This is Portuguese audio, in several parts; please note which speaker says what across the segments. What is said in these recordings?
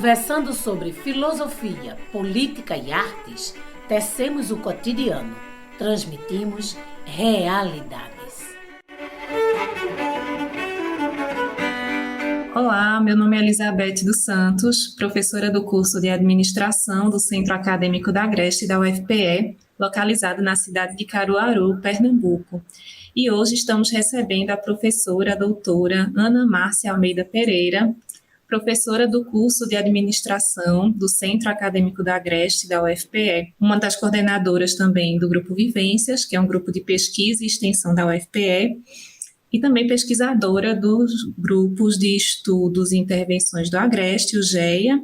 Speaker 1: Conversando sobre filosofia, política e artes, tecemos o cotidiano, transmitimos realidades.
Speaker 2: Olá, meu nome é Elizabeth dos Santos, professora do curso de Administração do Centro Acadêmico da Agreste da UFPE, localizado na cidade de Caruaru, Pernambuco. E hoje estamos recebendo a professora doutora Ana Márcia Almeida Pereira, professora do curso de Administração do Centro Acadêmico da Agreste da UFPE, uma das coordenadoras também do Grupo Vivências, que é um grupo de pesquisa e extensão da UFPE, e também pesquisadora dos grupos de estudos e intervenções do Agreste, o GEA,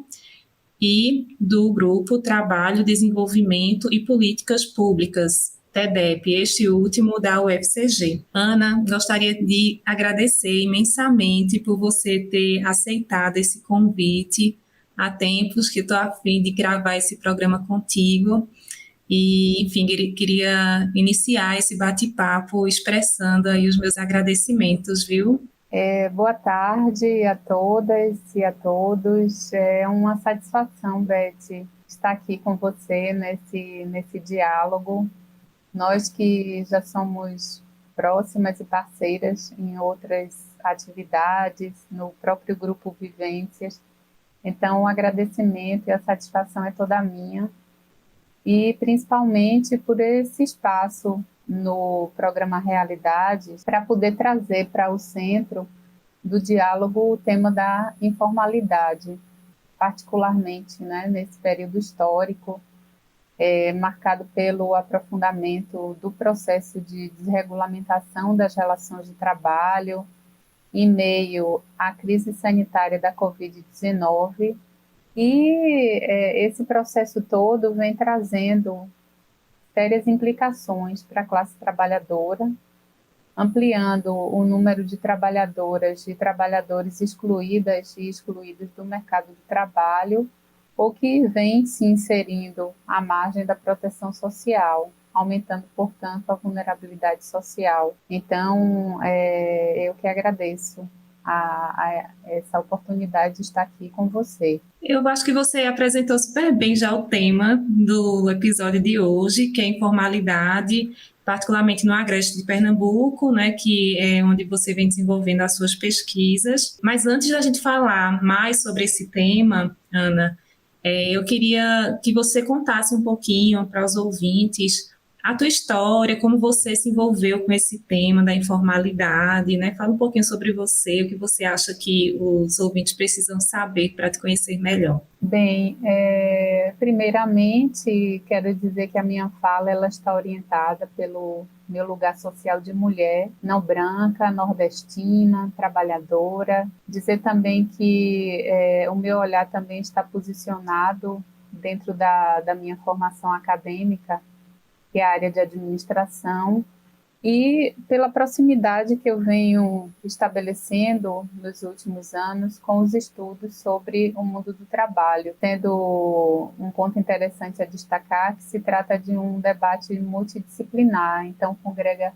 Speaker 2: e do grupo Trabalho, Desenvolvimento e Políticas Públicas, TEDEP, este último da UFCG. Ana, gostaria de agradecer imensamente por você ter aceitado esse convite. Há tempos que estou a fim de gravar esse programa contigo. E, enfim, queria iniciar esse bate-papo expressando aí os meus agradecimentos, viu?
Speaker 3: Boa tarde a todas e a todos. É uma satisfação, Beth, estar aqui com você nesse diálogo. Nós que já somos próximas e parceiras em outras atividades, no próprio Grupo Vivências. Então, o agradecimento e a satisfação é toda minha. E principalmente por esse espaço no programa Realidades, para poder trazer para o centro do diálogo o tema da informalidade, particularmente, né, nesse período histórico, marcado pelo aprofundamento do processo de desregulamentação das relações de trabalho, em meio à crise sanitária da Covid-19, e esse processo todo vem trazendo sérias implicações para a classe trabalhadora, ampliando o número de trabalhadoras e trabalhadores excluídas e excluídos do mercado de trabalho, ou que vem se inserindo à margem da proteção social, aumentando, portanto, a vulnerabilidade social. Então, eu que agradeço a essa oportunidade de estar aqui com você.
Speaker 2: Eu acho que você apresentou super bem já o tema do episódio de hoje, que é informalidade, particularmente no Agreste de Pernambuco, né, que é onde você vem desenvolvendo as suas pesquisas. Mas antes da gente falar mais sobre esse tema, Ana, eu queria que você contasse um pouquinho para os ouvintes a tua história, como você se envolveu com esse tema da informalidade, né? Fala um pouquinho sobre você, o que você acha que os ouvintes precisam saber para te conhecer melhor.
Speaker 3: Bem, primeiramente, quero dizer que a minha fala ela está orientada pelo meu lugar social de mulher, não branca, nordestina, trabalhadora. Dizer também que o meu olhar também está posicionado dentro da minha formação acadêmica, que é a área de administração, e pela proximidade que eu venho estabelecendo nos últimos anos com os estudos sobre o mundo do trabalho, tendo um ponto interessante a destacar que se trata de um debate multidisciplinar, então congrega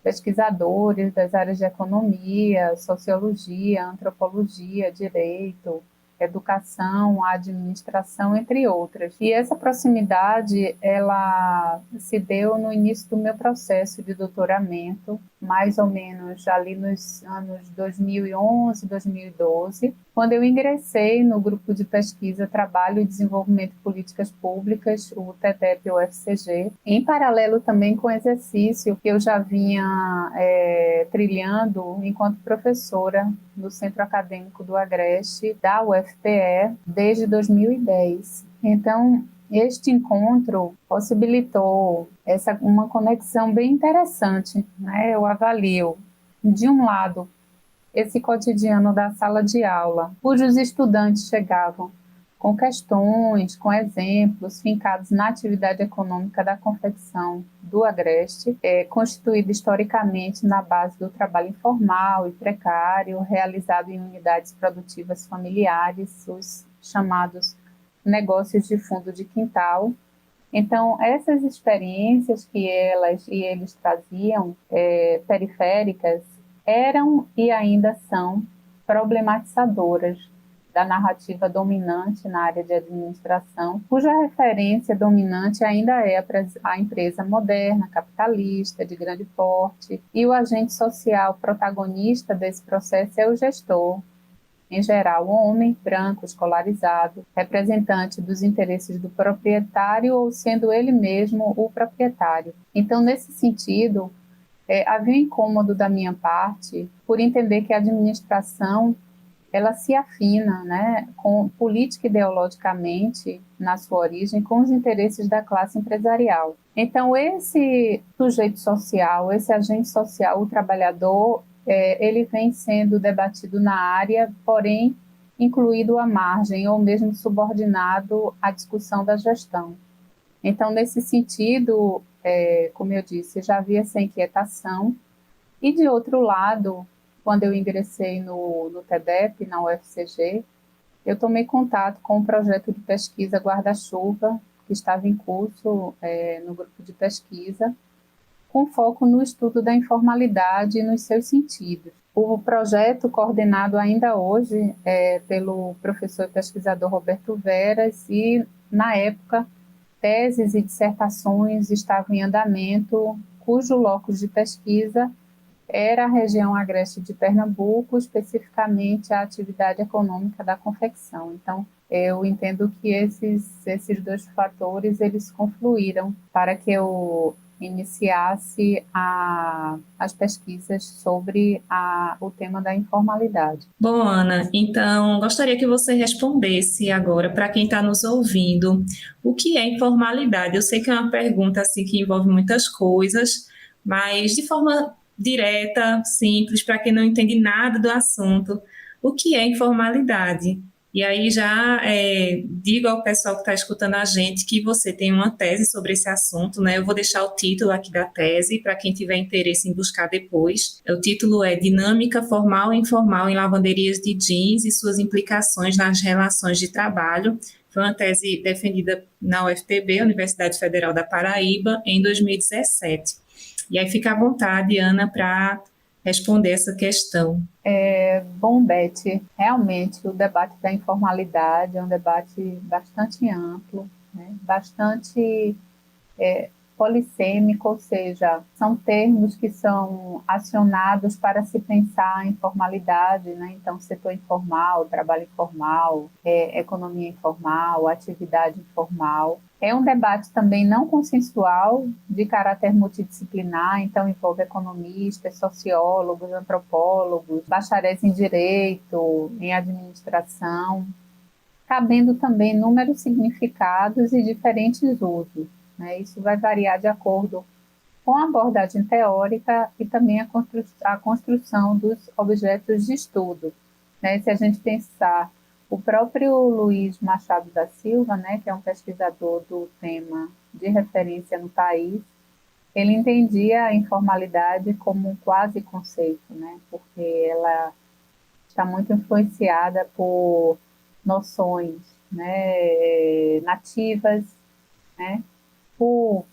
Speaker 3: pesquisadores das áreas de economia, sociologia, antropologia, direito, educação, administração, entre outras. E essa proximidade, ela se deu no início do meu processo de doutoramento, mais ou menos ali nos anos 2011, 2012, quando eu ingressei no grupo de pesquisa Trabalho e Desenvolvimento de Políticas Públicas, o TEDEP-UFCG, em paralelo também com o exercício que eu já vinha trilhando enquanto professora no Centro Acadêmico do Agreste, da UFPE, desde 2010. Então, este encontro possibilitou uma conexão bem interessante, né? Eu avalio, de um lado, esse cotidiano da sala de aula, cujos estudantes chegavam com questões, com exemplos fincados na atividade econômica da confecção do Agreste, constituída historicamente na base do trabalho informal e precário, realizado em unidades produtivas familiares, os chamados negócios de fundo de quintal. Então, essas experiências que elas e eles traziam, periféricas, eram e ainda são problematizadoras da narrativa dominante na área de administração, cuja referência dominante ainda é a empresa moderna, capitalista, de grande porte, e o agente social protagonista desse processo é o gestor, em geral, um homem branco, escolarizado, representante dos interesses do proprietário ou sendo ele mesmo o proprietário. Então, nesse sentido, havia um incômodo da minha parte por entender que a administração ela se afina, né, política e ideologicamente, na sua origem, com os interesses da classe empresarial. Então, esse sujeito social, esse agente social, o trabalhador, ele vem sendo debatido na área, porém incluído à margem ou mesmo subordinado à discussão da gestão. Então, nesse sentido, como eu disse, já havia essa inquietação. E, de outro lado, quando eu ingressei no TEDEP, na UFCG, eu tomei contato com um projeto de pesquisa Guarda-Chuva, que estava em curso no grupo de pesquisa, com foco no estudo da informalidade e nos seus sentidos. O projeto, coordenado ainda hoje pelo professor e pesquisador Roberto Veras, e, na época, teses e dissertações estavam em andamento, cujo locus de pesquisa era a região agreste de Pernambuco, especificamente a atividade econômica da confecção. Então, eu entendo que esses dois fatores eles confluíram para que eu iniciasse as pesquisas sobre o tema da informalidade.
Speaker 2: Bom, Ana, então gostaria que você respondesse agora para quem está nos ouvindo o que é informalidade. Eu sei que é uma pergunta assim, que envolve muitas coisas, mas de forma direta, simples, para quem não entende nada do assunto, o que é informalidade? E aí já digo ao pessoal que está escutando a gente que você tem uma tese sobre esse assunto, né? Eu vou deixar o título aqui da tese para quem tiver interesse em buscar depois. O título é Dinâmica Formal e Informal em Lavanderias de Jeans e suas implicações nas relações de trabalho. Foi uma tese defendida na UFPB, Universidade Federal da Paraíba, em 2017. E aí fica à vontade, Ana, para responder essa questão.
Speaker 3: Bom, Beth, realmente o debate da informalidade é um debate bastante amplo, né? Bastante polissêmico, ou seja, são termos que são acionados para se pensar em informalidade, né? Então, setor informal, trabalho informal, economia informal, atividade informal. É um debate também não consensual, de caráter multidisciplinar, então envolve economistas, sociólogos, antropólogos, bacharéis em direito, em administração, cabendo também inúmeros significados e diferentes usos. Isso vai variar de acordo com a abordagem teórica e também a construção dos objetos de estudo. Se a gente pensar o próprio Luiz Machado da Silva, que é um pesquisador do tema de referência no país, ele entendia a informalidade como um quase conceito, porque ela está muito influenciada por noções nativas, por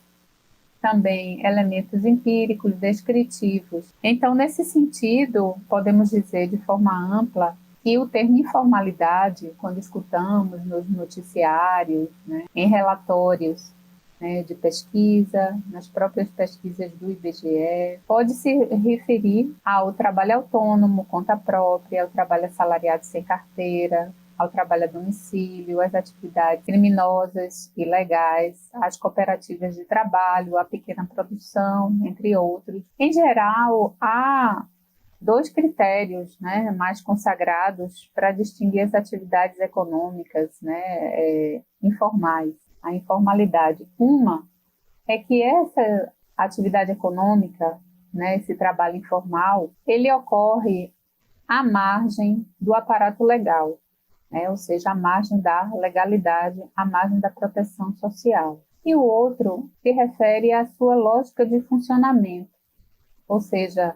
Speaker 3: também elementos empíricos, descritivos. Então, nesse sentido, podemos dizer de forma ampla que o termo informalidade, quando escutamos nos noticiários, em relatórios de pesquisa, nas próprias pesquisas do IBGE, pode se referir ao trabalho autônomo, conta própria, ao trabalho assalariado sem carteira, ao trabalho a domicílio, às atividades criminosas, ilegais, às cooperativas de trabalho, à pequena produção, entre outros. Em geral, há dois critérios mais consagrados para distinguir as atividades econômicas informais, a informalidade. Uma é que essa atividade econômica, esse trabalho informal, ele ocorre à margem do aparato legal, ou seja, à margem da legalidade, à margem da proteção social. E o outro se refere à sua lógica de funcionamento, ou seja,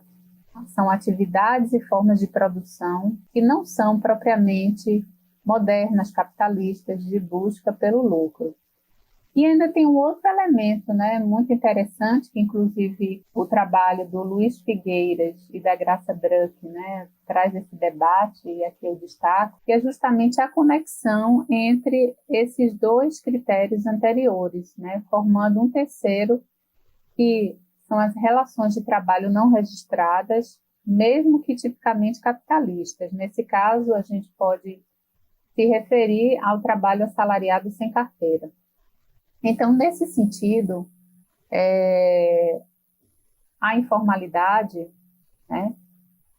Speaker 3: são atividades e formas de produção que não são propriamente modernas, capitalistas, de busca pelo lucro. E ainda tem um outro elemento, né, muito interessante, que inclusive o trabalho do Luiz Figueiras e da Graça Druck, né, traz esse debate, e aqui eu destaco, que é justamente a conexão entre esses dois critérios anteriores, né, formando um terceiro, que são as relações de trabalho não registradas, mesmo que tipicamente capitalistas. Nesse caso, a gente pode se referir ao trabalho assalariado sem carteira. Então, nesse sentido, a informalidade, né,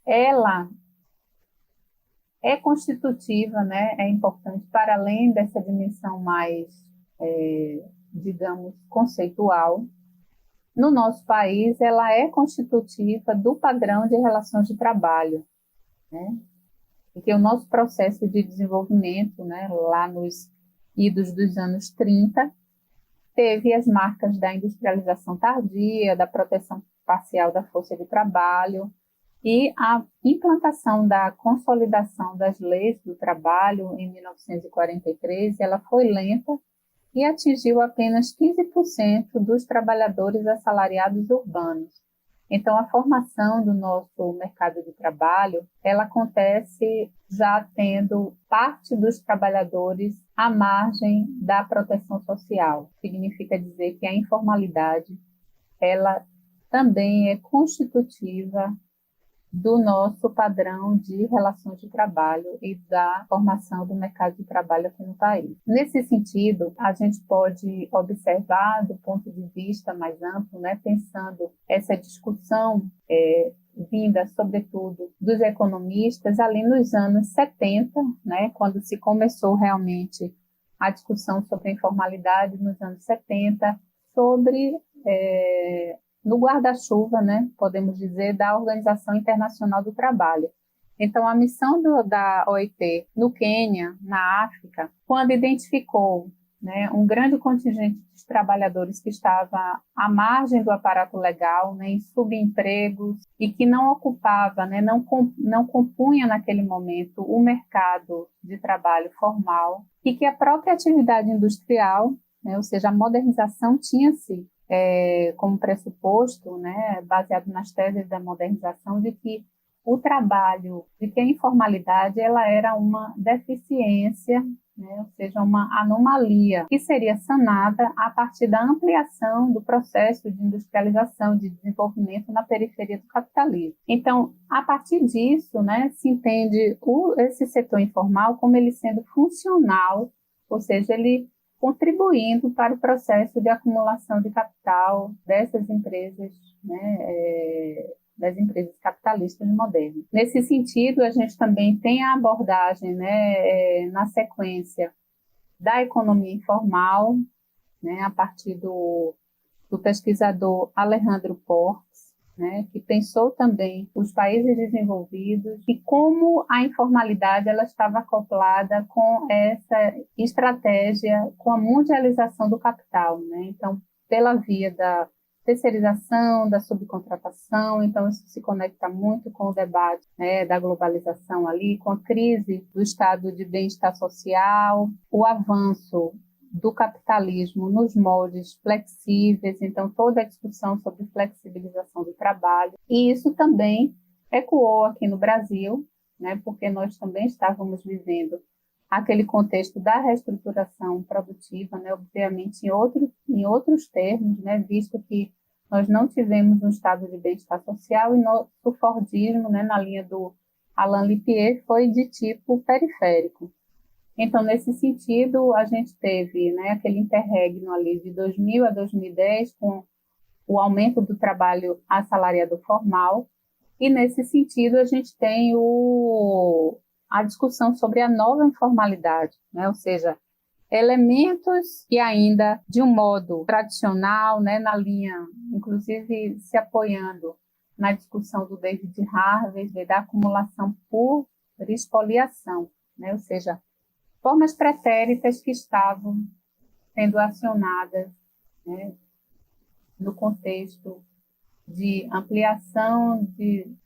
Speaker 3: ela é constitutiva, né, é importante, para além dessa dimensão mais, digamos, conceitual. No nosso país, ela é constitutiva do padrão de relações de trabalho, né, porque o nosso processo de desenvolvimento, né, lá nos idos dos anos 30, teve as marcas da industrialização tardia, da proteção parcial da força de trabalho e a implantação da consolidação das leis do trabalho em 1943, ela foi lenta e atingiu apenas 15% dos trabalhadores assalariados urbanos. Então, a formação do nosso mercado de trabalho, ela acontece já tendo parte dos trabalhadores à margem da proteção social. Significa dizer que a informalidade, ela também é constitutiva do nosso padrão de relações de trabalho e da formação do mercado de trabalho aqui no país. Nesse sentido, a gente pode observar do ponto de vista mais amplo, né, pensando essa discussão vinda, sobretudo, dos economistas ali nos anos 70, né, quando se começou realmente a discussão sobre a informalidade nos anos 70, sobre no guarda-chuva, né, podemos dizer, da Organização Internacional do Trabalho. Então, a missão da OIT no Quênia, na África, quando identificou, né, um grande contingente de trabalhadores que estava à margem do aparato legal, né, em subempregos, e que não ocupava, né, não compunha naquele momento o mercado de trabalho formal, e que a própria atividade industrial, né, ou seja, a modernização tinha-se como pressuposto, né, baseado nas teses da modernização, de que o trabalho, de que a informalidade ela era uma deficiência, né, ou seja, uma anomalia que seria sanada a partir da ampliação do processo de industrialização, de desenvolvimento na periferia do capitalismo. Então, a partir disso, né, se entende esse setor informal como ele sendo funcional, ou seja, ele contribuindo para o processo de acumulação de capital dessas empresas, né, das empresas capitalistas modernas. Nesse sentido, a gente também tem a abordagem, né, na sequência da economia informal, né, a partir do pesquisador Alejandro Portes, né, que pensou também os países desenvolvidos e como a informalidade ela estava acoplada com essa estratégia, com a mundialização do capital, né? Então, pela via da terceirização, da subcontratação, então isso se conecta muito com o debate, né, da globalização ali, com a crise do estado de bem-estar social, o avanço do capitalismo nos moldes flexíveis, então toda a discussão sobre flexibilização do trabalho. E isso também ecoou aqui no Brasil, né, porque nós também estávamos vivendo aquele contexto da reestruturação produtiva, né, obviamente em outros termos, né, visto que nós não tivemos um estado de bem-estar social e o Fordismo, né, na linha do Alain Lippier, foi de tipo periférico. Então, nesse sentido, a gente teve, né, aquele interregno ali de 2000 a 2010 com o aumento do trabalho assalariado formal, e nesse sentido a gente tem a discussão sobre a nova informalidade, né, ou seja, elementos que ainda, de um modo tradicional, né, na linha, inclusive se apoiando na discussão do David Harvey, da acumulação por expoliação, né, ou seja, formas pretéritas que estavam sendo acionadas, né, no contexto de ampliação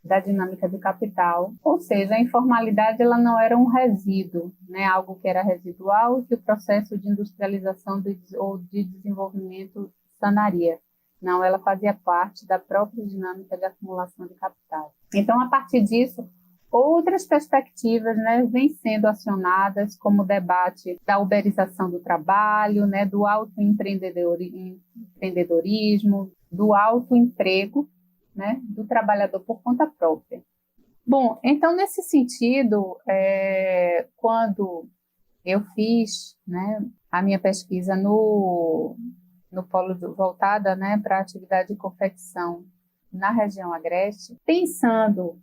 Speaker 3: da dinâmica de capital, ou seja, a informalidade ela não era um resíduo, né, algo que era residual e que o processo de industrialização ou de desenvolvimento sanaria. Não, ela fazia parte da própria dinâmica de acumulação de capital. Então, a partir disso, outras perspectivas, né, vêm sendo acionadas, como o debate da uberização do trabalho, né, do autoempreendedorismo, do autoemprego, né, do trabalhador por conta própria. Bom, então, nesse sentido, quando eu fiz, né, a minha pesquisa no polo voltada, né, para a atividade de confecção na região agreste, pensando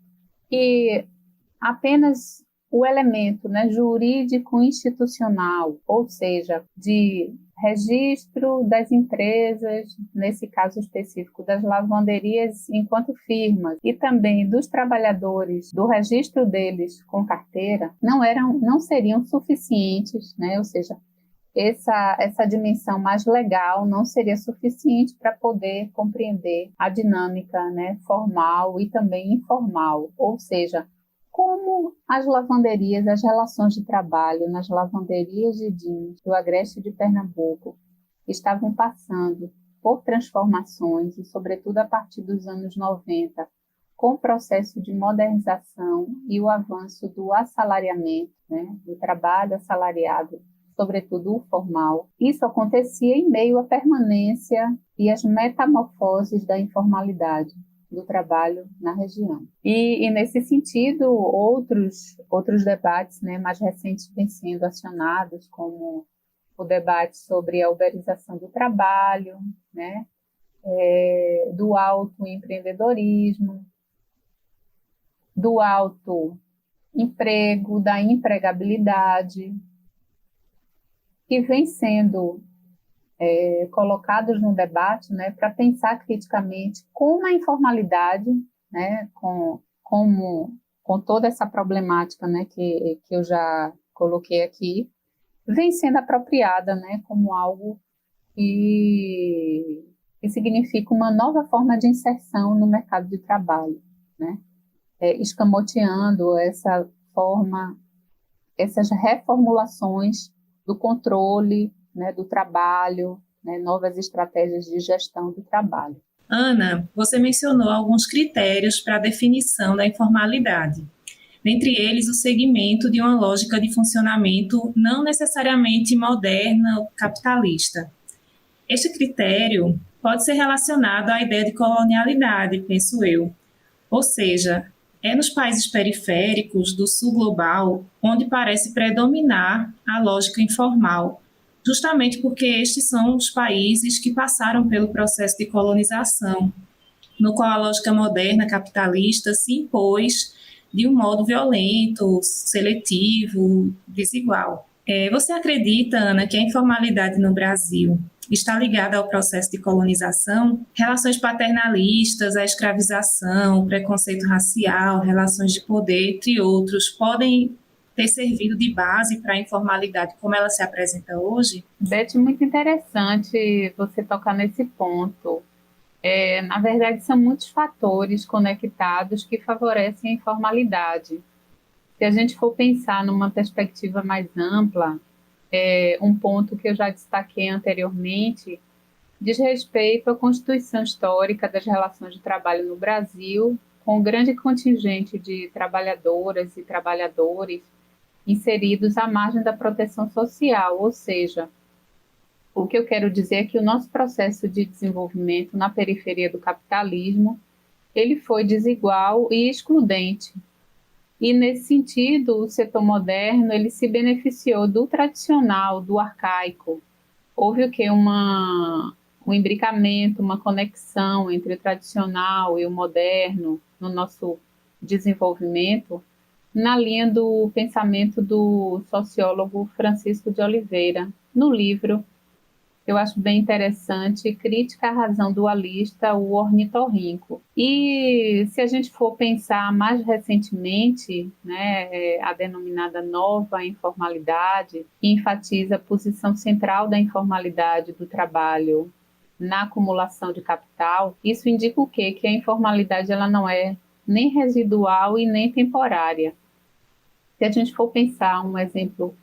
Speaker 3: que apenas o elemento, né, jurídico institucional, ou seja, de registro das empresas, nesse caso específico das lavanderias enquanto firmas, e também dos trabalhadores, do registro deles com carteira, não seriam suficientes, né, ou seja, essa dimensão mais legal não seria suficiente para poder compreender a dinâmica, né, formal e também informal, ou seja, como as lavanderias, as relações de trabalho nas lavanderias de jeans do Agreste de Pernambuco estavam passando por transformações e, sobretudo, a partir dos anos 90, com o processo de modernização e o avanço do assalariamento, né, do trabalho assalariado, sobretudo o formal. Isso acontecia em meio à permanência e às metamorfoses da informalidade do trabalho na região. E nesse sentido, outros debates, né, mais recentes vêm sendo acionados, como o debate sobre a uberização do trabalho, né, do autoempreendedorismo, do autoemprego, da empregabilidade, que vem sendo colocados no debate, né, para pensar criticamente como a informalidade, né, com toda essa problemática, né, que eu já coloquei aqui, vem sendo apropriada, né, como algo que significa uma nova forma de inserção no mercado de trabalho, né, escamoteando essa forma, essas reformulações do controle, né, do trabalho, né, novas estratégias de gestão do trabalho.
Speaker 2: Ana, você mencionou alguns critérios para a definição da informalidade. Dentre eles, o segmento de uma lógica de funcionamento não necessariamente moderna ou capitalista. Este critério pode ser relacionado à ideia de colonialidade, penso eu. Ou seja, é nos países periféricos do sul global onde parece predominar a lógica informal, justamente porque estes são os países que passaram pelo processo de colonização, no qual a lógica moderna capitalista se impôs de um modo violento, seletivo, desigual. Você acredita, Ana, que a informalidade no Brasil está ligada ao processo de colonização? Relações paternalistas, a escravização, o preconceito racial, relações de poder, entre outros, podem ter servido de base para a informalidade como ela se apresenta hoje?
Speaker 3: Beth, muito interessante você tocar nesse ponto. Na verdade, são muitos fatores conectados que favorecem a informalidade. Se a gente for pensar numa perspectiva mais ampla, um ponto que eu já destaquei anteriormente diz respeito à constituição histórica das relações de trabalho no Brasil, com um grande contingente de trabalhadoras e trabalhadores inseridos à margem da proteção social, ou seja, o que eu quero dizer é que o nosso processo de desenvolvimento na periferia do capitalismo, ele foi desigual e excludente. E, nesse sentido, o setor moderno ele se beneficiou do tradicional, do arcaico. Houve o quê? Um imbricamento, uma conexão entre o tradicional e o moderno no nosso desenvolvimento, na linha do pensamento do sociólogo Francisco de Oliveira, no livro, eu acho bem interessante, Crítica à Razão Dualista, o Ornitorrinco. E se a gente for pensar mais recentemente, né, a denominada nova informalidade, que enfatiza a posição central da informalidade do trabalho na acumulação de capital, isso indica o quê? Que a informalidade ela não é nem residual e nem temporária. Se a gente for pensar um exemplo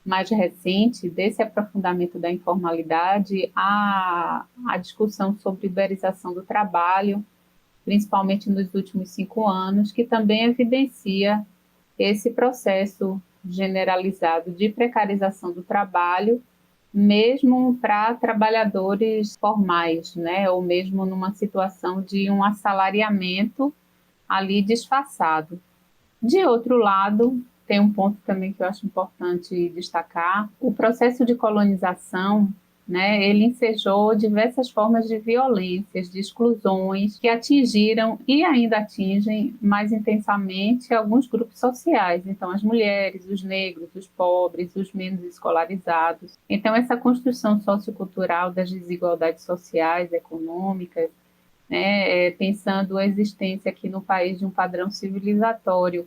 Speaker 3: mais recente desse aprofundamento da informalidade, a discussão sobre uberização do trabalho, principalmente nos últimos 5 anos, que também evidencia esse processo generalizado de precarização do trabalho, mesmo para trabalhadores formais, né? Ou mesmo numa situação de um assalariamento ali disfarçado. De outro lado, tem um ponto também que eu acho importante destacar: o processo de colonização, né, ele ensejou diversas formas de violências, de exclusões, que atingiram e ainda atingem mais intensamente alguns grupos sociais. Então, as mulheres, os negros, os pobres, os menos escolarizados. Então, essa construção sociocultural das desigualdades sociais, econômicas, né, pensando a existência aqui no país de um padrão civilizatório,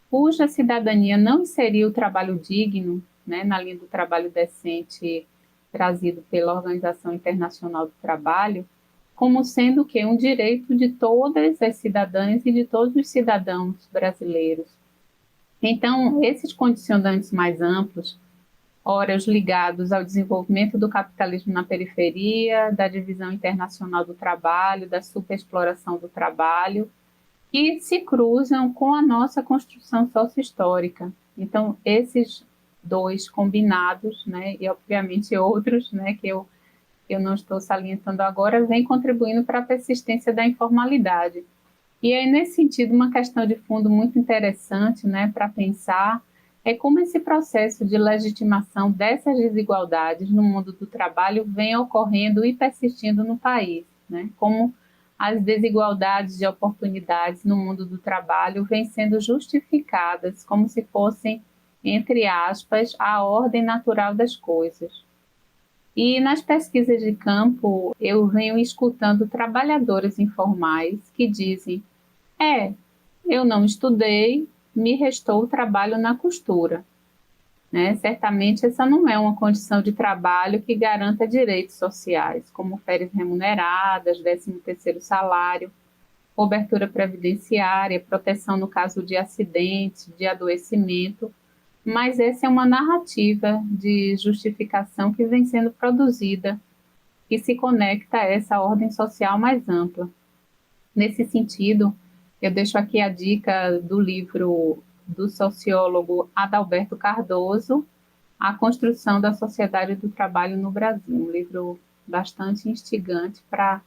Speaker 3: cuja cidadania não inseria o trabalho digno, né, na linha do trabalho decente trazido pela Organização Internacional do Trabalho, como sendo que um direito de todas as cidadãs e de todos os cidadãos brasileiros. Então, esses condicionantes mais amplos, ora os ligados ao desenvolvimento do capitalismo na periferia, da divisão internacional do trabalho, da superexploração do trabalho, que se cruzam com a nossa construção sociohistórica. Então, esses dois combinados, né, e obviamente outros, né, que eu não estou salientando agora, vêm contribuindo para a persistência da informalidade. E aí, nesse sentido, uma questão de fundo muito interessante, né, para pensar é como esse processo de legitimação dessas desigualdades no mundo do trabalho vem ocorrendo e persistindo no país, né, como as desigualdades de oportunidades no mundo do trabalho vêm sendo justificadas como se fossem, entre aspas, a ordem natural das coisas. E nas pesquisas de campo, eu venho escutando trabalhadoras informais que dizem: eu não estudei, me restou o trabalho na costura. Né? Certamente essa não é uma condição de trabalho que garanta direitos sociais, como férias remuneradas, 13º salário, cobertura previdenciária, proteção no caso de acidente, de adoecimento, mas essa é uma narrativa de justificação que vem sendo produzida, que se conecta a essa ordem social mais ampla. Nesse sentido, eu deixo aqui a dica do livro do sociólogo Adalberto Cardoso, A Construção da Sociedade do Trabalho no Brasil, um livro bastante instigante para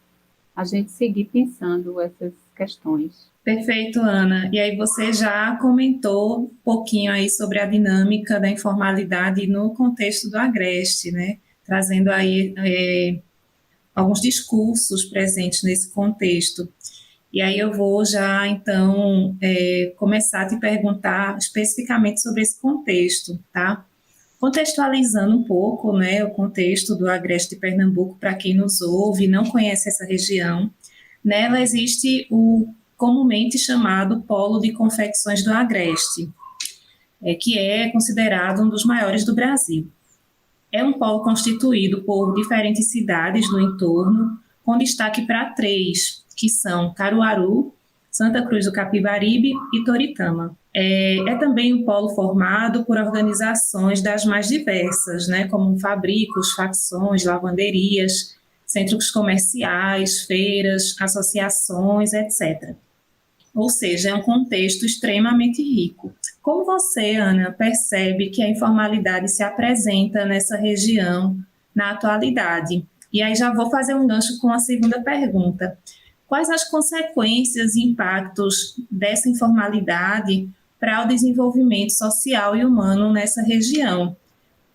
Speaker 3: a gente seguir pensando essas questões.
Speaker 2: Perfeito, Ana. E aí você já comentou um pouquinho aí sobre a dinâmica da informalidade no contexto do Agreste, né? Trazendo aí alguns discursos presentes nesse contexto. E aí eu vou já, então, começar a te perguntar especificamente sobre esse contexto, tá? Contextualizando um pouco, né, o contexto do Agreste de Pernambuco, para quem nos ouve e não conhece essa região, nela existe o comumente chamado Polo de Confecções do Agreste, que é considerado um dos maiores do Brasil. É um polo constituído por diferentes cidades no entorno, com destaque para 3, que são Caruaru, Santa Cruz do Capibaribe e Toritama. É também um polo formado por organizações das mais diversas, né, como fabricos, facções, lavanderias, centros comerciais, feiras, associações, etc. Ou seja, é um contexto extremamente rico. Como você, Ana, percebe que a informalidade se apresenta nessa região na atualidade? E aí já vou fazer um gancho com a segunda pergunta. Quais as consequências e impactos dessa informalidade para o desenvolvimento social e humano nessa região?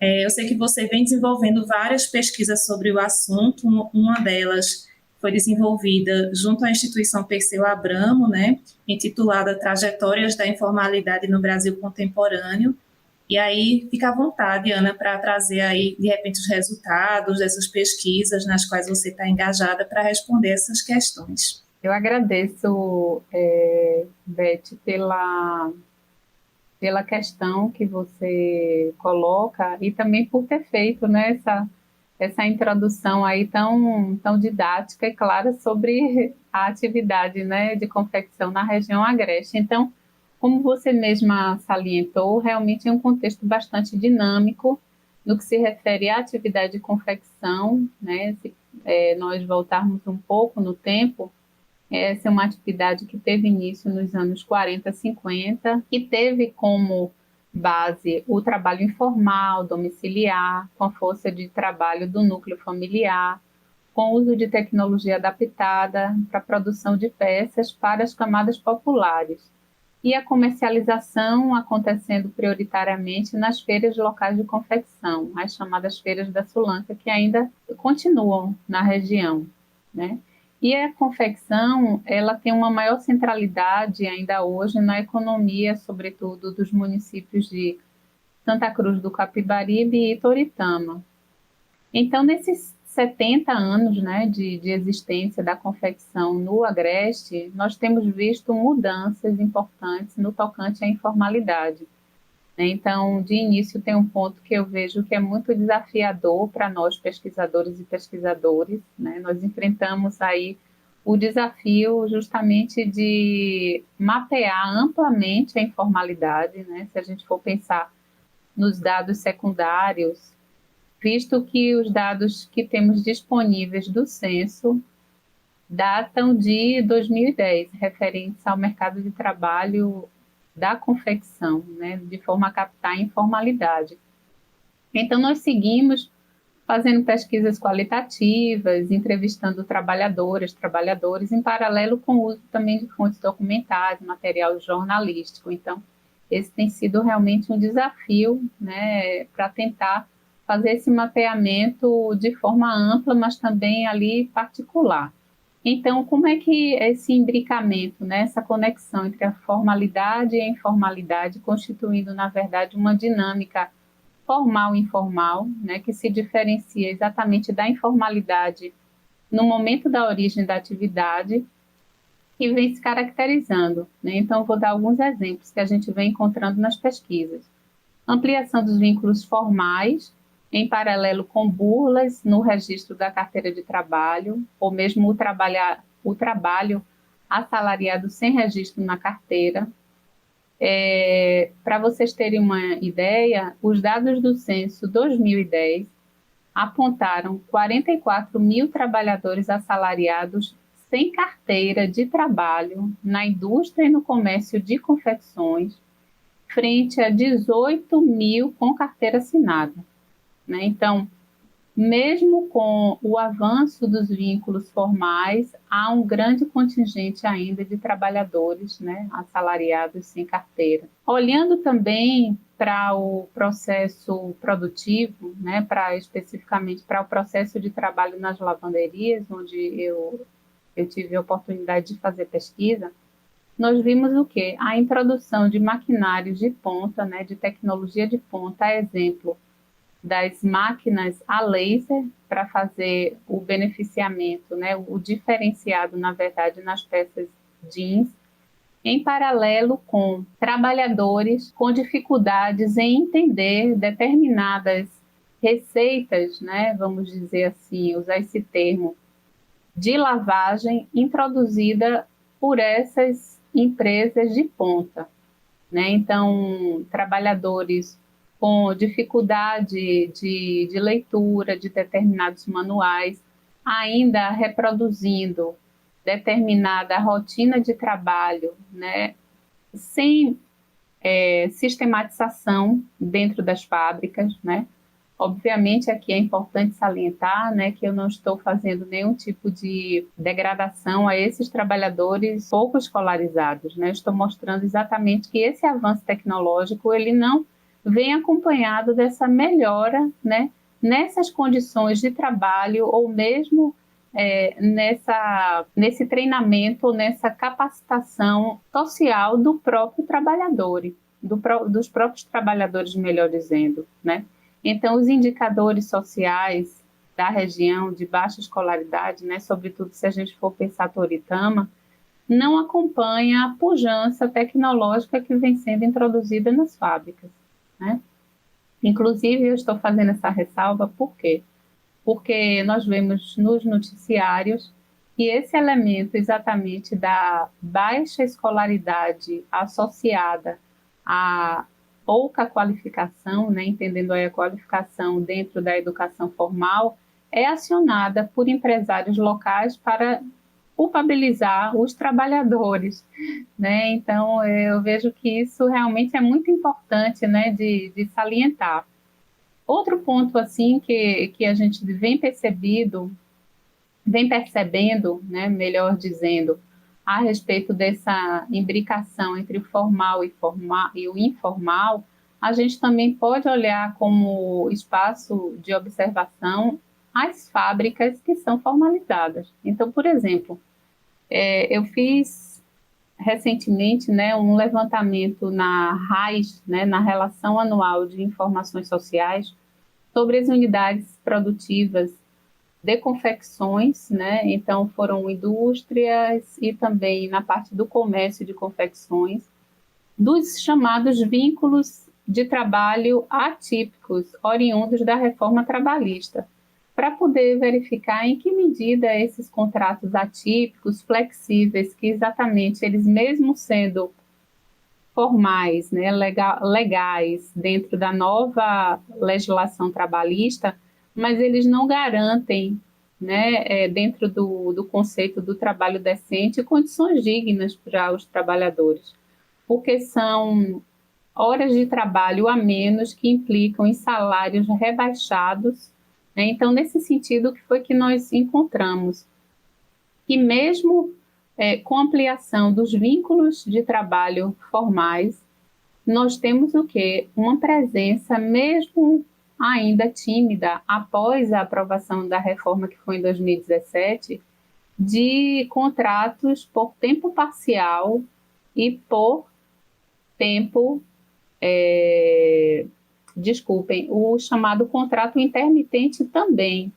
Speaker 2: Eu sei que você vem desenvolvendo várias pesquisas sobre o assunto, uma delas foi desenvolvida junto à instituição Perseu Abramo, né, intitulada Trajetórias da Informalidade no Brasil Contemporâneo. E aí, fica à vontade, Ana, para trazer aí, de repente, os resultados dessas pesquisas nas quais você está engajada para responder essas questões.
Speaker 3: Eu agradeço, Beth, pela questão que você coloca e também por ter feito, né, essa introdução aí tão didática e clara sobre a atividade, né, de confecção na região agreste. Então, como você mesma salientou, realmente é um contexto bastante dinâmico no que se refere à atividade de confecção, né? Se nós voltarmos um pouco no tempo, essa é uma atividade que teve início nos anos 40, 50, e teve como base o trabalho informal, domiciliar, com a força de trabalho do núcleo familiar, com o uso de tecnologia adaptada para a produção de peças para as camadas populares, e a comercialização acontecendo prioritariamente nas feiras locais de confecção, as chamadas feiras da Sulanca, que ainda continuam na região, né? E a confecção, ela tem uma maior centralidade ainda hoje na economia, sobretudo dos municípios de Santa Cruz do Capibaribe e Toritama. Então, nesses 70 anos, né, de existência da confecção no Agreste, nós temos visto mudanças importantes no tocante à informalidade. Então, de início, tem um ponto que eu vejo que é muito desafiador para nós, pesquisadores e pesquisadores, né? Nós enfrentamos aí o desafio justamente de mapear amplamente a informalidade, né? Se a gente for pensar nos dados secundários, visto que os dados que temos disponíveis do censo datam de 2010, referentes ao mercado de trabalho da confecção, né, de forma a captar a informalidade. Então, nós seguimos fazendo pesquisas qualitativas, entrevistando trabalhadoras, trabalhadores, em paralelo com o uso também de fontes documentais, material jornalístico. Então, esse tem sido realmente um desafio, né, para tentar fazer esse mapeamento de forma ampla, mas também ali particular. Então, como é que esse imbricamento, né, essa conexão entre a formalidade e a informalidade, constituindo, na verdade, uma dinâmica formal e informal, né, que se diferencia exatamente da informalidade no momento da origem da atividade, que vem se caracterizando, né? Então, vou dar alguns exemplos que a gente vem encontrando nas pesquisas. Ampliação dos vínculos formais, em paralelo com burlas no registro da carteira de trabalho, ou mesmo o trabalho assalariado sem registro na carteira. Para vocês terem uma ideia, os dados do censo 2010 apontaram 44 mil trabalhadores assalariados sem carteira de trabalho na indústria e no comércio de confecções, frente a 18 mil com carteira assinada, né? Então, mesmo com o avanço dos vínculos formais, há um grande contingente ainda de trabalhadores, né, assalariados sem carteira. Olhando também para o processo produtivo, né, especificamente para o processo de trabalho nas lavanderias, onde eu tive a oportunidade de fazer pesquisa, nós vimos o quê? A introdução de maquinários de ponta, né, de tecnologia de ponta, a exemplo das máquinas a laser para fazer o beneficiamento, né, o diferenciado, na verdade, nas peças jeans, em paralelo com trabalhadores com dificuldades em entender determinadas receitas, né, vamos dizer assim, usar esse termo, de lavagem introduzida por essas empresas de ponta, né? Então, trabalhadores com dificuldade de leitura de determinados manuais, ainda reproduzindo determinada rotina de trabalho, né, sem sistematização dentro das fábricas, né? Obviamente, aqui é importante salientar, né, que eu não estou fazendo nenhum tipo de degradação a esses trabalhadores pouco escolarizados, né? Estou mostrando exatamente que esse avanço tecnológico ele não vem acompanhado dessa melhora, né, nessas condições de trabalho ou mesmo nesse treinamento ou nessa capacitação social do próprio trabalhador, dos próprios trabalhadores, melhor dizendo, né? Então, os indicadores sociais da região de baixa escolaridade, né, sobretudo se a gente for pensar Toritama, não acompanha a pujança tecnológica que vem sendo introduzida nas fábricas, né? Inclusive, eu estou fazendo essa ressalva por quê? porque nós vemos nos noticiários que esse elemento exatamente da baixa escolaridade associada à pouca qualificação, né, entendendo aí a qualificação dentro da educação formal, é acionada por empresários locais para culpabilizar os trabalhadores, né? Então, eu vejo que isso realmente é muito importante, né, de salientar. Outro ponto, assim, que a gente vem percebendo, né, melhor dizendo, a respeito dessa imbricação entre o formal e o informal, a gente também pode olhar como espaço de observação as fábricas que são formalizadas. Então, por exemplo, eu fiz recentemente, né, um levantamento na RAIS, né, na Relação Anual de Informações Sociais, sobre as unidades produtivas de confecções, né? Então foram indústrias e também na parte do comércio de confecções, dos chamados vínculos de trabalho atípicos, oriundos da reforma trabalhista, para poder verificar em que medida esses contratos atípicos, flexíveis, que exatamente eles mesmo sendo formais, né, legais dentro da nova legislação trabalhista, mas eles não garantem, né, dentro do conceito do trabalho decente, condições dignas para os trabalhadores, porque são horas de trabalho a menos que implicam em salários rebaixados, né? Então, nesse sentido, o que foi que nós encontramos? Que mesmo com ampliação dos vínculos de trabalho formais, nós temos o quê? Uma presença, mesmo ainda tímida, após a aprovação da reforma que foi em 2017, de contratos por tempo parcial e por tempo, o chamado contrato intermitente também,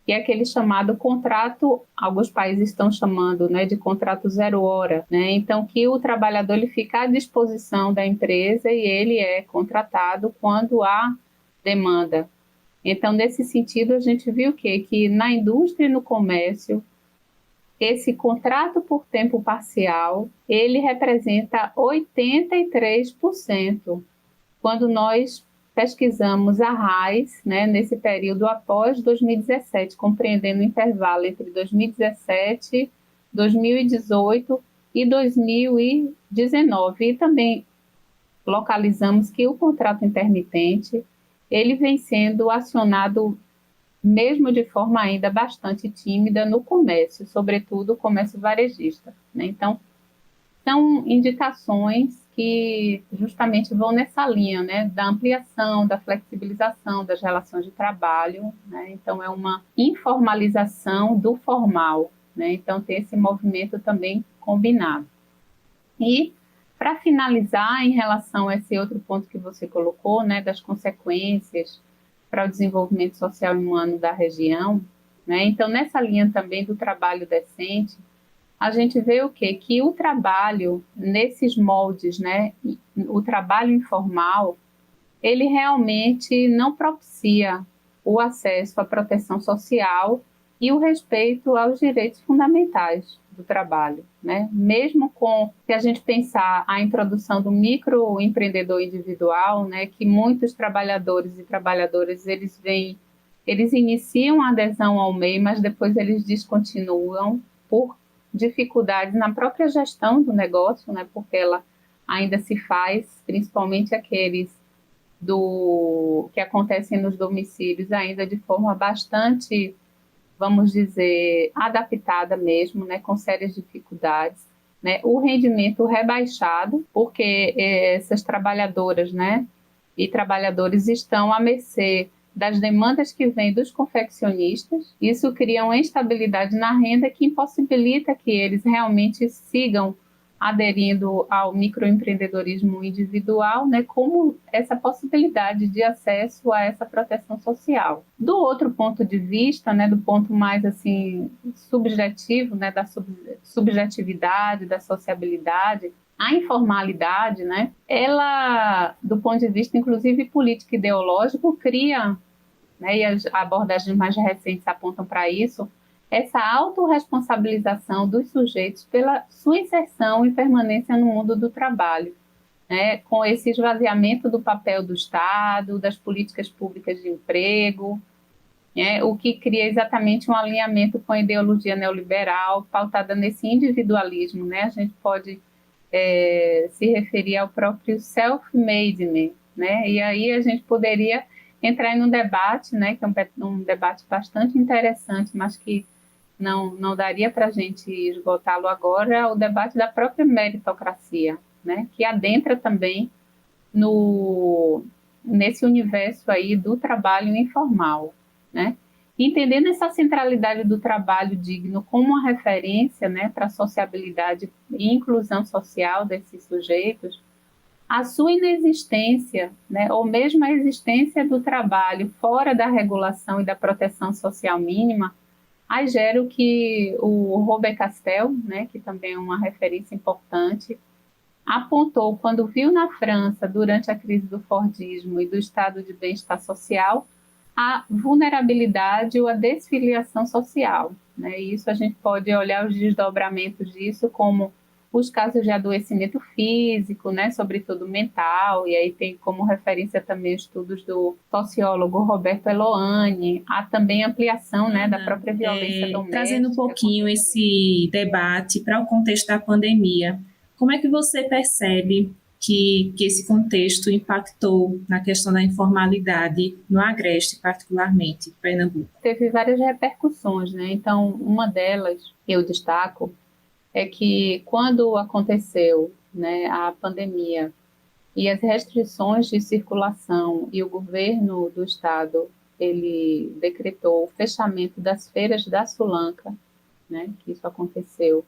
Speaker 3: que é aquele chamado contrato, alguns países estão chamando, né, de contrato 0 hora, né? Então, que o trabalhador ele fica à disposição da empresa e ele é contratado quando há demanda. Então, nesse sentido, a gente viu o quê? Que na indústria e no comércio, esse contrato por tempo parcial, ele representa 83%. Quando nós pesquisamos a RAIS, né, nesse período após 2017, compreendendo o intervalo entre 2017, 2018 e 2019. E também localizamos que o contrato intermitente, ele vem sendo acionado mesmo de forma ainda bastante tímida no comércio, sobretudo o comércio varejista, né? Então, são indicações que justamente vão nessa linha, né, da ampliação, da flexibilização das relações de trabalho, né? Então, é uma informalização do formal, né? Então, tem esse movimento também combinado. E, para finalizar, em relação a esse outro ponto que você colocou, né, das consequências para o desenvolvimento social e humano da região, né? Então, nessa linha também do trabalho decente, a gente vê o quê? Que o trabalho nesses moldes, né, o trabalho informal, ele realmente não propicia o acesso à proteção social e o respeito aos direitos fundamentais do trabalho, né? Mesmo com, se a gente pensar a introdução do microempreendedor individual, né, que muitos trabalhadores e trabalhadoras, eles iniciam a adesão ao MEI, mas depois eles descontinuam por dificuldades na própria gestão do negócio, né, porque ela ainda se faz, principalmente aqueles que acontecem nos domicílios, ainda de forma bastante, vamos dizer, adaptada mesmo, né, com sérias dificuldades, né, o rendimento rebaixado, porque essas trabalhadoras, né, e trabalhadores estão à mercê das demandas que vêm dos confeccionistas. Isso cria uma instabilidade na renda que impossibilita que eles realmente sigam aderindo ao microempreendedorismo individual, né, como essa possibilidade de acesso a essa proteção social. Do outro ponto de vista, né, do ponto mais assim subjetivo, né, da subjetividade, da sociabilidade, a informalidade, né, ela, do ponto de vista inclusive político e ideológico, cria né, e as abordagens mais recentes apontam para isso, essa autorresponsabilização dos sujeitos pela sua inserção e permanência no mundo do trabalho, né, com esse esvaziamento do papel do Estado, das políticas públicas de emprego, né, o que cria exatamente um alinhamento com a ideologia neoliberal pautada nesse individualismo, né? A gente pode se referir ao próprio self-made, né? E aí a gente poderia entrar em um debate, né, que é um debate bastante interessante, mas que não daria para a gente esgotá-lo agora, o debate da própria meritocracia, né, que adentra também nesse universo aí do trabalho informal, né? Entendendo essa centralidade do trabalho digno como uma referência, né, para a sociabilidade e inclusão social desses sujeitos, a sua inexistência, né, ou mesmo a existência do trabalho fora da regulação e da proteção social mínima, aí gera o que o Robert Castel, né, que também é uma referência importante, apontou quando viu na França, durante a crise do Fordismo e do estado de bem-estar social, a vulnerabilidade ou a desfiliação social, né? E isso a gente pode olhar os desdobramentos disso como os casos de adoecimento físico, né, sobretudo mental, e aí tem como referência também estudos do sociólogo Roberto Eloane, há também ampliação, né, da própria violência doméstica.
Speaker 2: Trazendo um pouquinho esse debate para o contexto da pandemia, como é que você percebe que esse contexto impactou na questão da informalidade no Agreste, particularmente, Pernambuco?
Speaker 3: Teve várias repercussões, né? Então, uma delas que eu destaco é que quando aconteceu, né, a pandemia e as restrições de circulação e o governo do estado ele decretou o fechamento das feiras da Sulanca, né, que isso aconteceu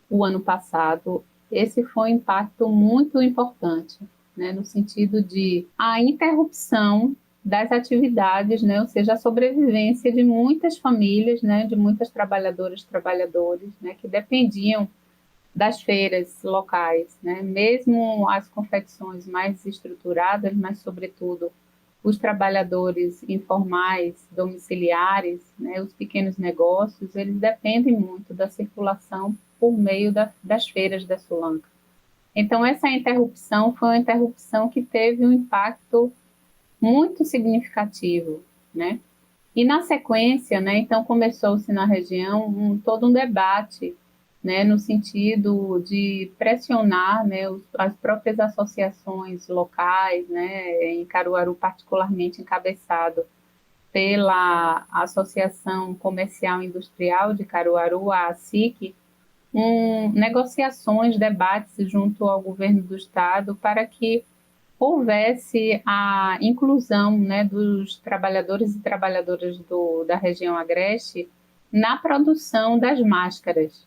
Speaker 3: o ano passado, esse foi um impacto muito importante, né, no sentido de a interrupção das atividades, né, ou seja, a sobrevivência de muitas famílias, né, de muitas trabalhadoras e trabalhadores, né, que dependiam das feiras locais, né, mesmo as confecções mais estruturadas, mas sobretudo os trabalhadores informais, domiciliares, né, os pequenos negócios, eles dependem muito da circulação por meio das feiras da Sulanca. Então, essa interrupção foi uma interrupção que teve um impacto muito significativo, né? E, na sequência, né, então começou-se na região todo um debate, né, no sentido de pressionar, né, as próprias associações locais, né, em Caruaru particularmente encabeçado pela Associação Comercial e Industrial de Caruaru, a ASIC, negociações, debates junto ao governo do estado para que houvesse a inclusão, né, dos trabalhadores e trabalhadoras da região agreste na produção das máscaras.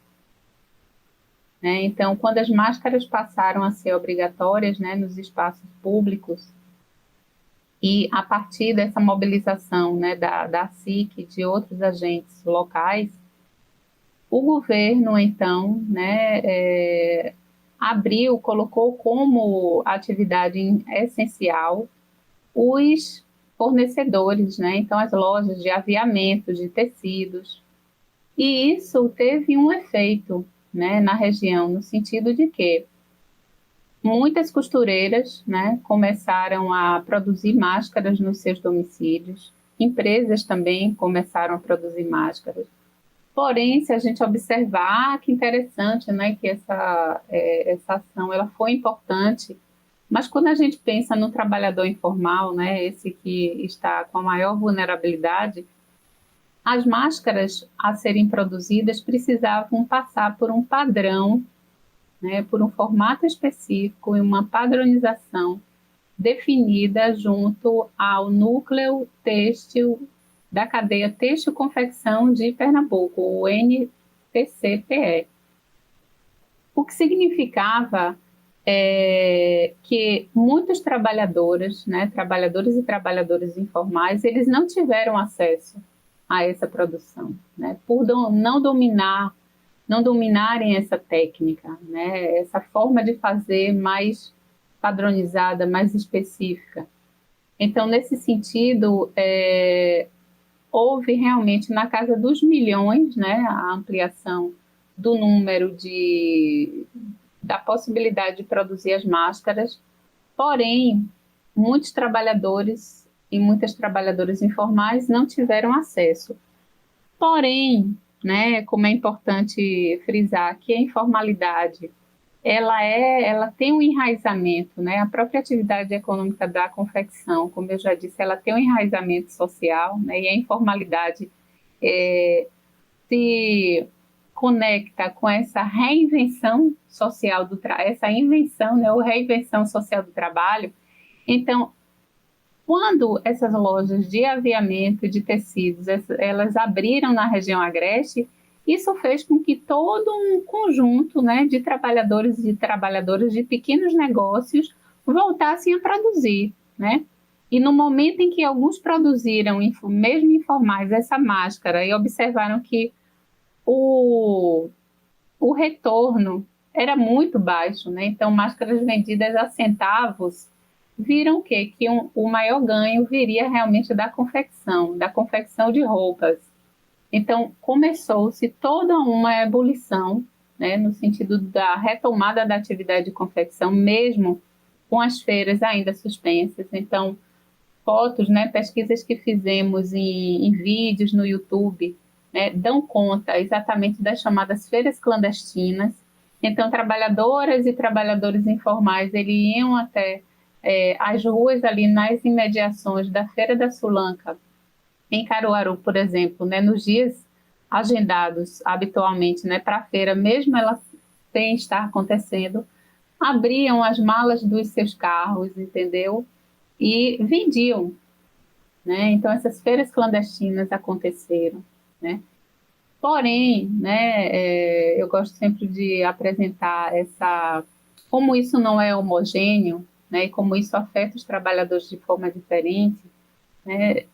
Speaker 3: Né? Então, quando as máscaras passaram a ser obrigatórias, né, nos espaços públicos, e a partir dessa mobilização, né, da SIC e de outros agentes locais, o governo, então, né, colocou como atividade essencial os fornecedores, né? Então, as lojas de aviamento, de tecidos. E isso teve um efeito, né, na região, no sentido de que muitas costureiras, né, começaram a produzir máscaras nos seus domicílios, empresas também começaram a produzir máscaras. Porém, se a gente observar, que interessante, né, que essa ação ela foi importante, mas quando a gente pensa no trabalhador informal, né, esse que está com a maior vulnerabilidade, as máscaras a serem produzidas precisavam passar por um padrão, né, por um formato específico e uma padronização definida junto ao núcleo têxtil da cadeia Têxtil Confecção de Pernambuco, o NTCPE. O que significava que muitos trabalhadores, né, trabalhadores e trabalhadoras informais, eles não tiveram acesso a essa produção, né, por não dominarem essa técnica, né, essa forma de fazer mais padronizada, mais específica. Então, nesse sentido, houve realmente na casa dos milhões, né, a ampliação do número da possibilidade de produzir as máscaras, porém, muitos trabalhadores e muitas trabalhadoras informais não tiveram acesso. Porém, né, como é importante frisar que a informalidade ela tem um enraizamento, né? A própria atividade econômica da confecção, como eu já disse, ela tem um enraizamento social, né? E a informalidade se conecta com essa reinvenção social essa invenção, né? Ou reinvenção social do trabalho. Então, quando essas lojas de aviamento e de tecidos, elas abriram na região agreste, isso fez com que todo um conjunto, né, de trabalhadores e trabalhadoras de pequenos negócios voltassem a produzir, né? E no momento em que alguns produziram, mesmo informais, essa máscara e observaram que o retorno era muito baixo, né? Então, máscaras vendidas a centavos, viram o quê? Que o maior ganho viria realmente da confecção de roupas. Então, começou-se toda uma ebulição, né, no sentido da retomada da atividade de confecção, mesmo com as feiras ainda suspensas. Então, fotos, né, pesquisas que fizemos em vídeos no YouTube, né, dão conta exatamente das chamadas feiras clandestinas. Então, trabalhadoras e trabalhadores informais, eles iam até as ruas ali nas imediações da Feira da Sulanca, em Caruaru, por exemplo, né, nos dias agendados habitualmente, né, para a feira, mesmo ela sem estar acontecendo, abriam as malas dos seus carros, entendeu? E vendiam, né? Então, essas feiras clandestinas aconteceram, né? Porém, né, eu gosto sempre de apresentar como isso não é homogêneo, né, e como isso afeta os trabalhadores de forma diferente, né?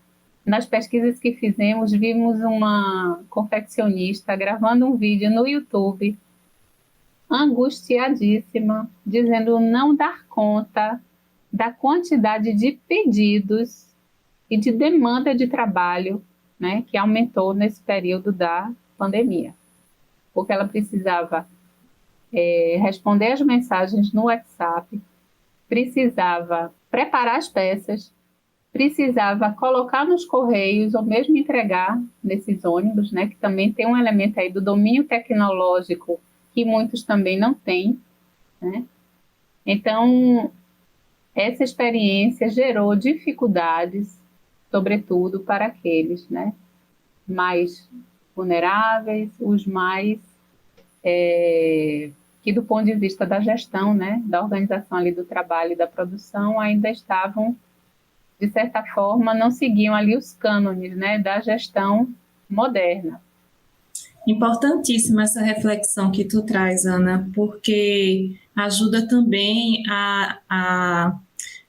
Speaker 3: Nas pesquisas que fizemos, vimos uma confeccionista gravando um vídeo no YouTube, angustiadíssima, dizendo não dar conta da quantidade de pedidos e de demanda de trabalho, né, que aumentou nesse período da pandemia. Porque ela precisava responder as mensagens no WhatsApp, precisava preparar as peças, precisava colocar nos correios ou mesmo entregar nesses ônibus, né, que também tem um elemento aí do domínio tecnológico que muitos também não têm, né? Então, essa experiência gerou dificuldades, sobretudo para aqueles, né, mais vulneráveis, os mais que do ponto de vista da gestão, né, da organização ali do trabalho e da produção, ainda estavam, de certa forma, não seguiam ali os cânones, né, da gestão moderna.
Speaker 2: Importantíssima essa reflexão que tu traz, Ana, porque ajuda também a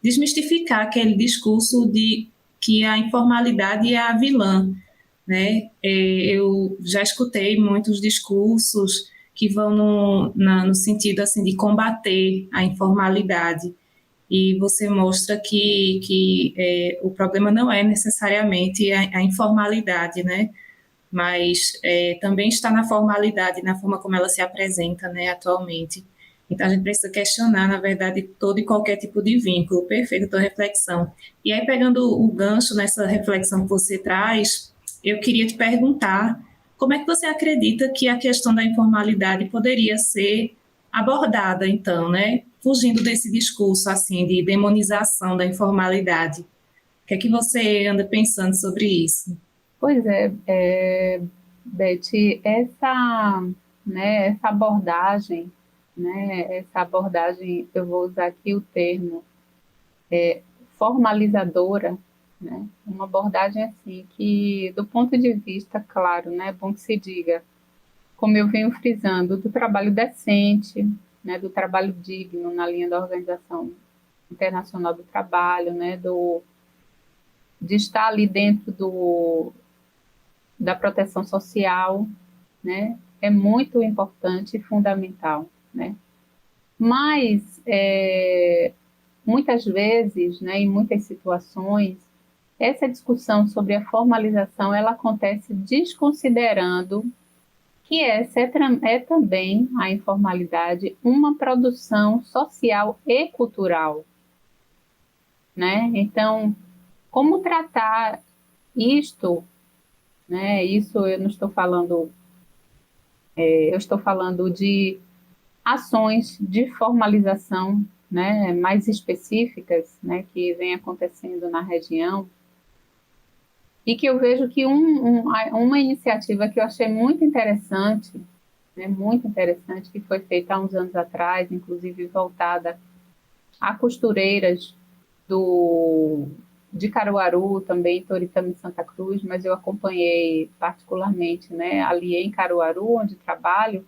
Speaker 2: desmistificar aquele discurso de que a informalidade é a vilã, né? Eu já escutei muitos discursos que vão no sentido assim de combater a informalidade, e você mostra que o problema não é necessariamente a informalidade, né? Mas também está na formalidade, na forma como ela se apresenta, né, atualmente. Então, a gente precisa questionar, na verdade, todo e qualquer tipo de vínculo. Perfeito, a tua reflexão. E aí, pegando o gancho nessa reflexão que você traz, eu queria te perguntar como é que você acredita que a questão da informalidade poderia ser abordada, então, né, fugindo desse discurso, assim, de demonização da informalidade. O que é que você anda pensando sobre isso?
Speaker 3: Pois Beth, essa abordagem, né, eu vou usar aqui o termo formalizadora, né, uma abordagem assim que, do ponto de vista, claro, né, é bom que se diga, como eu venho frisando, do trabalho decente, né, do trabalho digno na linha da Organização Internacional do Trabalho, né, de estar ali dentro da proteção social, né, é muito importante e fundamental, né? Mas muitas vezes, né, em muitas situações, essa discussão sobre a formalização ela acontece desconsiderando que essa é também a informalidade uma produção social e cultural, né? Então, como tratar isto, né? Isso eu não estou falando, eu estou falando de ações de formalização, né, mais específicas, né, que vem acontecendo na região, e que eu vejo que uma iniciativa que eu achei muito interessante, né, muito interessante, que foi feita há uns anos atrás, inclusive voltada a costureiras de Caruaru, também Toritama e Santa Cruz, mas eu acompanhei particularmente, né, ali em Caruaru, onde trabalho,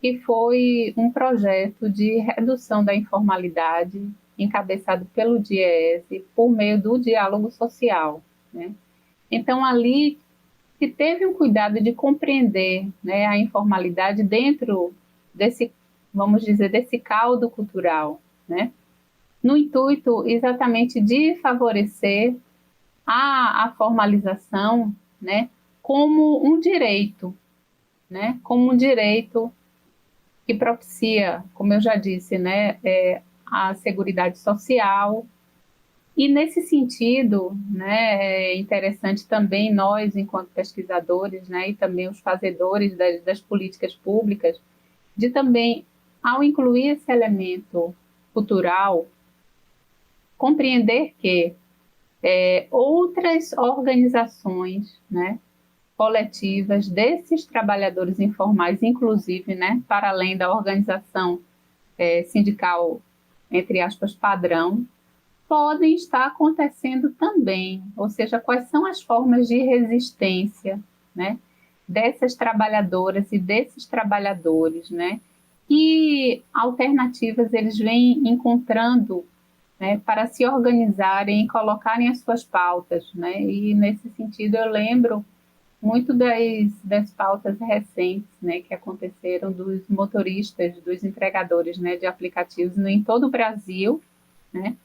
Speaker 3: que foi um projeto de redução da informalidade, encabeçado pelo DIEESE, por meio do diálogo social, né? Então, ali se teve um cuidado de compreender, né, a informalidade dentro desse, vamos dizer, desse caldo cultural, né? No intuito exatamente de favorecer a formalização, né, como um direito, né, como um direito que propicia, como eu já disse, né, a seguridade social. E nesse sentido, né, é interessante também nós, enquanto pesquisadores, né, e também os fazedores das políticas públicas, de também, ao incluir esse elemento cultural, compreender que outras organizações, né, coletivas desses trabalhadores informais, inclusive, né, para além da organização sindical, entre aspas, padrão, podem estar acontecendo também, ou seja, quais são as formas de resistência, né, dessas trabalhadoras e desses trabalhadores, né, que alternativas eles vêm encontrando, né, para se organizarem e colocarem as suas pautas, né, e nesse sentido eu lembro muito das pautas recentes, né, que aconteceram dos motoristas, dos entregadores, né, de aplicativos em todo o Brasil, né,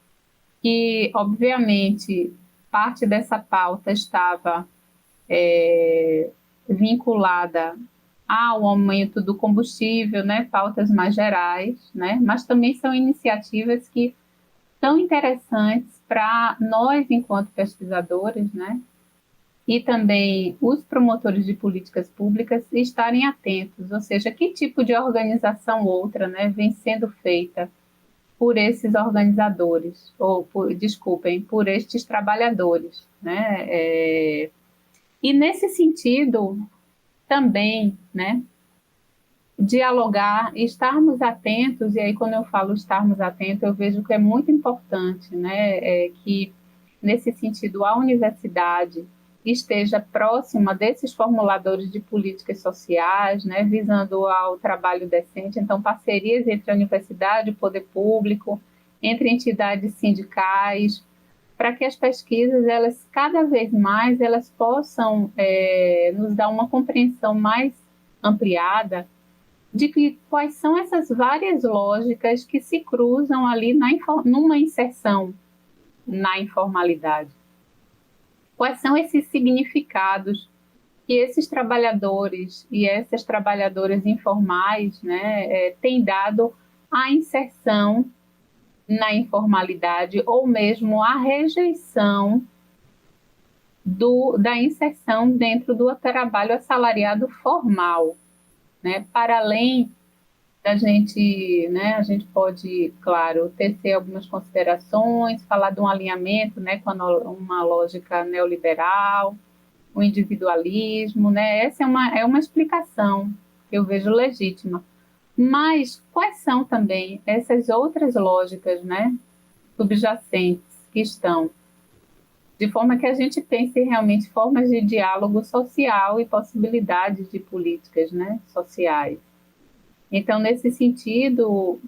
Speaker 3: que, obviamente, parte dessa pauta estava vinculada ao aumento do combustível, né, pautas mais gerais, né, mas também são iniciativas que são interessantes para nós, enquanto pesquisadores, né, e também os promotores de políticas públicas estarem atentos, ou seja, que tipo de organização outra, né, vem sendo feita por esses organizadores, ou, desculpem, por estes trabalhadores, né? E nesse sentido, também, né, dialogar, estarmos atentos, e aí quando eu falo estarmos atentos, eu vejo que é muito importante, né, que nesse sentido a universidade esteja próxima desses formuladores de políticas sociais, né, visando ao trabalho decente, então parcerias entre a universidade e o poder público, entre entidades sindicais, para que as pesquisas, elas cada vez mais, elas possam nos dar uma compreensão mais ampliada de que, quais são essas várias lógicas que se cruzam ali numa inserção na informalidade. Quais são esses significados que esses trabalhadores e essas trabalhadoras informais, né, têm dado à inserção na informalidade ou mesmo à rejeição da inserção dentro do trabalho assalariado formal, né? Para além da gente, né, a gente pode, claro, tecer algumas considerações, falar de um alinhamento, né, com uma lógica neoliberal, o individualismo, né? Essa é uma explicação que eu vejo legítima. Mas quais são também essas outras lógicas, né, subjacentes que estão, de forma que a gente pense realmente formas de diálogo social e possibilidades de políticas, né, sociais. Então, nesse sentido,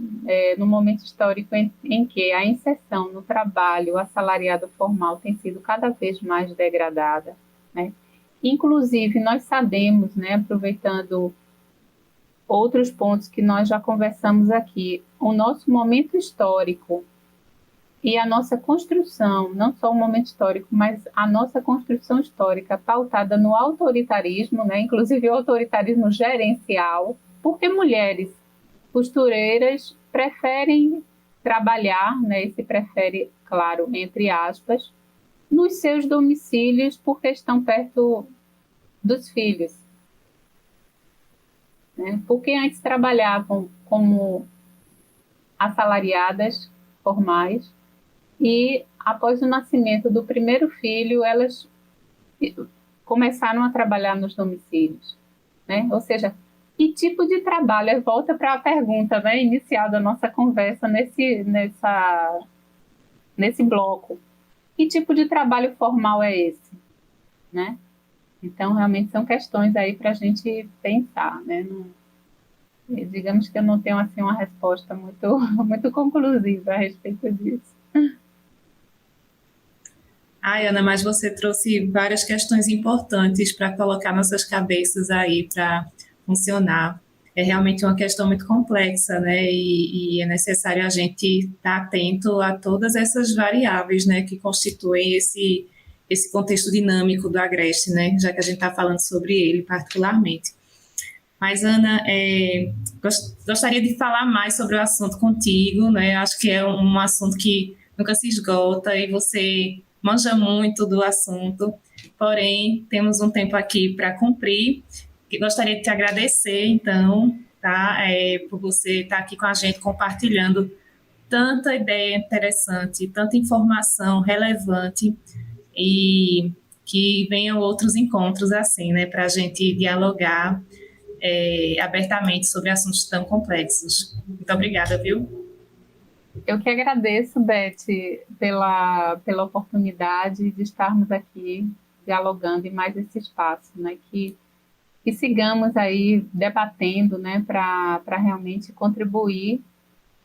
Speaker 3: no momento histórico em que a inserção no trabalho assalariado formal tem sido cada vez mais degradada, né? Inclusive, nós sabemos, né, aproveitando outros pontos que nós já conversamos aqui, o nosso momento histórico E a nossa construção, não só o momento histórico, mas a nossa construção histórica pautada no autoritarismo, né, inclusive o autoritarismo gerencial, porque mulheres costureiras preferem trabalhar, né, e se prefere, claro, entre aspas, nos seus domicílios porque estão perto dos filhos, né? Porque antes trabalhavam como assalariadas formais e após o nascimento do primeiro filho elas começaram a trabalhar nos domicílios, né? Ou seja, que tipo de trabalho? Volta para a pergunta, né, inicial da nossa conversa nesse bloco. Que tipo de trabalho formal é esse, né? Então, realmente são questões aí para a gente pensar, né? Não, digamos que eu não tenho assim uma resposta muito, muito conclusiva a respeito disso.
Speaker 2: Ai, Ana, mas você trouxe várias questões importantes para colocar nossas cabeças aí para funcionar. É realmente uma questão muito complexa, né? E é necessário a gente estar atento a todas essas variáveis, né, que constituem esse contexto dinâmico do Agreste, né? Já que a gente está falando sobre ele particularmente. Mas, Ana, gostaria de falar mais sobre o assunto contigo, né? Acho que é um assunto que nunca se esgota e você manja muito do assunto, porém, temos um tempo aqui para cumprir. E gostaria de te agradecer, então, tá? Por você estar aqui com a gente compartilhando tanta ideia interessante, tanta informação relevante e que venham outros encontros assim, né? Para a gente dialogar abertamente sobre assuntos tão complexos. Muito obrigada, viu?
Speaker 3: Eu que agradeço, Beth, pela oportunidade de estarmos aqui dialogando em mais esse espaço, né? Que sigamos aí debatendo, né? Para realmente contribuir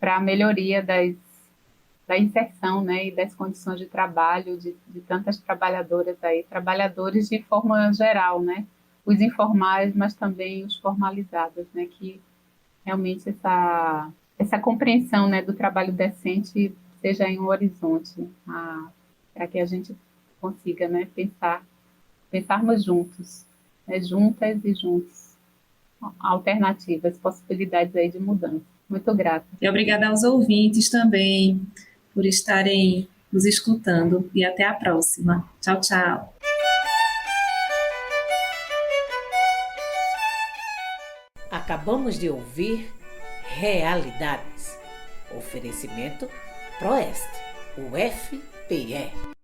Speaker 3: para a melhoria da inserção, né? E das condições de trabalho de tantas trabalhadoras aí, trabalhadores de forma geral, né? Os informais, mas também os formalizados, né? Que realmente essa compreensão, né, do trabalho decente seja em um horizonte, para que a gente consiga, né, pensarmos juntos, né, juntas e juntos, alternativas, possibilidades aí de mudança. Muito grata.
Speaker 2: E obrigada aos ouvintes também por estarem nos escutando e até a próxima. Tchau, tchau.
Speaker 1: Acabamos de ouvir Realidades. Oferecimento Proeste, UFPE.